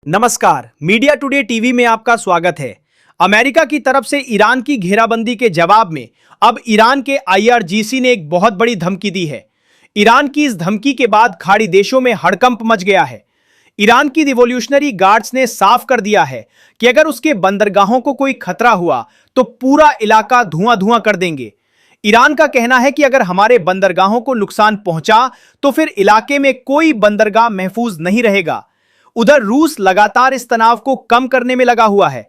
नमस्कार, media today TV में आपका स्वागत है। अमेरिका की तरफ से ईरान की घेराबंदी के जवाब में अब ईरान के IRGC ने एक बहुत बड़ी धमकी दी है। ईरान की इस धमकी के बाद खाड़ी देशों में हड़कंप मच गया है। ईरान की रिवॉल्यूशनरी गार्ड्स ने साफ कर दिया है कि अगर उसके बंदरगाहों को कोई खतरा हुआ तो पूरा इलाका धुआं धुआं कर देंगे। ईरान का कहना है कि अगर हमारे बंदरगाहों को नुकसान पहुंचा तो फिर इलाके में कोई बंदरगाह महफूज नहीं रहेगा। उधर रूस लगातार इस तनाव को कम करने में लगा हुआ है।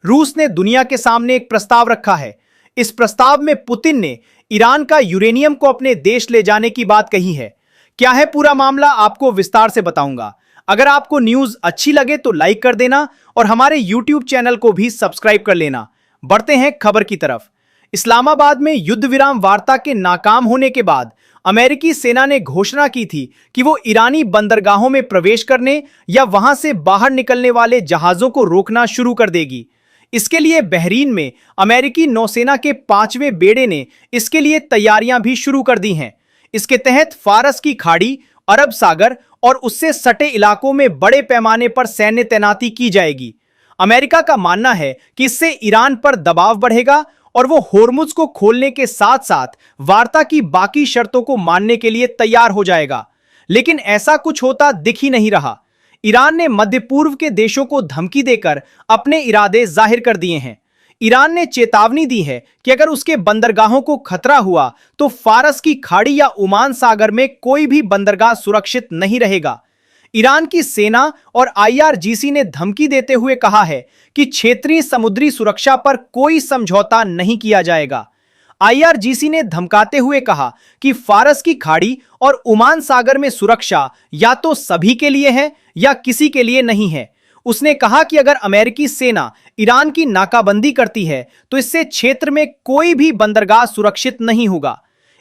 रूस ने दुनिया के सामने एक प्रस्ताव रखा है। इस प्रस्ताव में पुतिन ने ईरान का यूरेनियम को अपने देश ले जाने की बात कही है। क्या है पूरा मामला, आपको विस्तार से बताऊंगा। अगर आपको न्यूज अच्छी लगे तो लाइक कर देना और हमारे YouTube चैनल को भी सब्सक्राइब कर लेना। बढ़ते हैं खबर की तरफ। इस्लामाबाद में युद्ध विराम वार्ता के नाकाम होने के बाद अमेरिकी सेना ने घोषणा की थी कि वो ईरानी बंदरगाहों में प्रवेश करने या वहां से बाहर निकलने वाले जहाजों को रोकना शुरू कर देगी। इसके लिए बहरीन में अमेरिकी नौसेना के 5वें बेड़े ने इसके लिए तैयारियां भी शुरू कर दी हैं। इसके तहत फारस की खाड़ी, अरब सागर और उससे सटे इलाकों में बड़े पैमाने पर सैन्य तैनाती की जाएगी। अमेरिका का मानना है कि इससे ईरान पर दबाव बढ़ेगा और वो होर्मुज को खोलने के साथ साथ वार्ता की बाकी शर्तों को मानने के लिए तैयार हो जाएगा। लेकिन ऐसा कुछ होता दिख ही नहीं रहा। ईरान ने मध्य पूर्व के देशों को धमकी देकर अपने इरादे जाहिर कर दिए हैं। ईरान ने चेतावनी दी है कि अगर उसके बंदरगाहों को खतरा हुआ तो फारस की खाड़ी या ओमान सागर में कोई भी बंदरगाह सुरक्षित नहीं रहेगा। ईरान की सेना और IRGC ने धमकी देते हुए कहा है कि क्षेत्रीय समुद्री सुरक्षा पर कोई समझौता नहीं किया जाएगा। IRGC ने धमकाते हुए कहा कि फारस की खाड़ी और ओमान सागर में सुरक्षा या तो सभी के लिए है या किसी के लिए नहीं है। उसने कहा कि अगर अमेरिकी सेना ईरान की नाकाबंदी करती है तो इससे क्षेत्र में कोई भी बंदरगाह सुरक्षित नहीं होगा।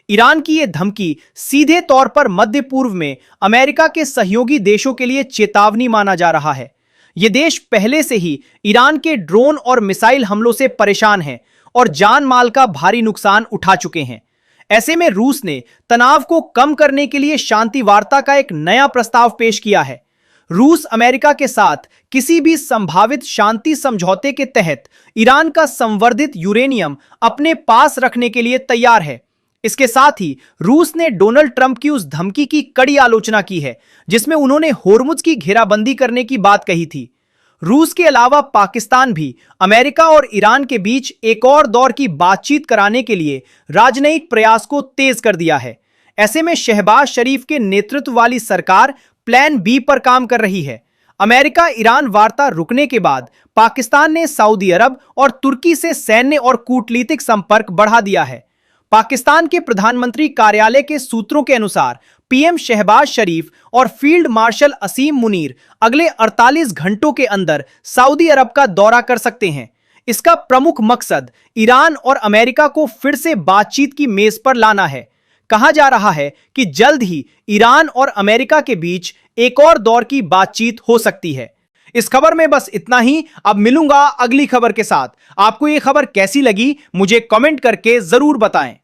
ईरान की यह धमकी सीधे तौर पर मध्य पूर्व में अमेरिका के सहयोगी देशों के लिए चेतावनी माना जा रहा है। ये देश पहले से ही ईरान के ड्रोन और मिसाइल हमलों से परेशान हैं और जान माल का भारी नुकसान उठा चुके हैं। ऐसे में रूस ने तनाव को कम करने के लिए शांति वार्ता का एक नया प्रस्ताव पेश किया है। रूस अमेरिका के साथ किसी भी संभावित शांति समझौते के तहत ईरान का संवर्धित यूरेनियम अपने पास रखने के लिए तैयार है। इसके साथ ही रूस ने डोनाल्ड ट्रंप की उस धमकी की कड़ी आलोचना की है जिसमें उन्होंने होर्मुज की घेराबंदी करने की बात कही थी। रूस के अलावा पाकिस्तान भी अमेरिका और ईरान के बीच एक और दौर की बातचीत कराने के लिए राजनयिक प्रयास को तेज कर दिया है। ऐसे में शहबाज शरीफ के नेतृत्व वाली सरकार प्लान बी पर काम कर रही है। अमेरिका ईरान वार्ता रुकने के बाद पाकिस्तान ने सऊदी अरब और तुर्की से सैन्य और कूटनीतिक संपर्क बढ़ा दिया है। पाकिस्तान के प्रधानमंत्री कार्यालय के सूत्रों के अनुसार PM शहबाज शरीफ और फील्ड मार्शल असीम मुनीर अगले 48 घंटों के अंदर सऊदी अरब का दौरा कर सकते हैं। इसका प्रमुख मकसद ईरान और अमेरिका को फिर से बातचीत की मेज पर लाना है। कहा जा रहा है कि जल्द ही ईरान और अमेरिका के बीच एक और दौर की बातचीत हो सकती है। इस खबर में बस इतना ही। अब मिलूंगा अगली खबर के साथ। आपको ये खबर कैसी लगी मुझे कमेंट करके जरूर बताएं।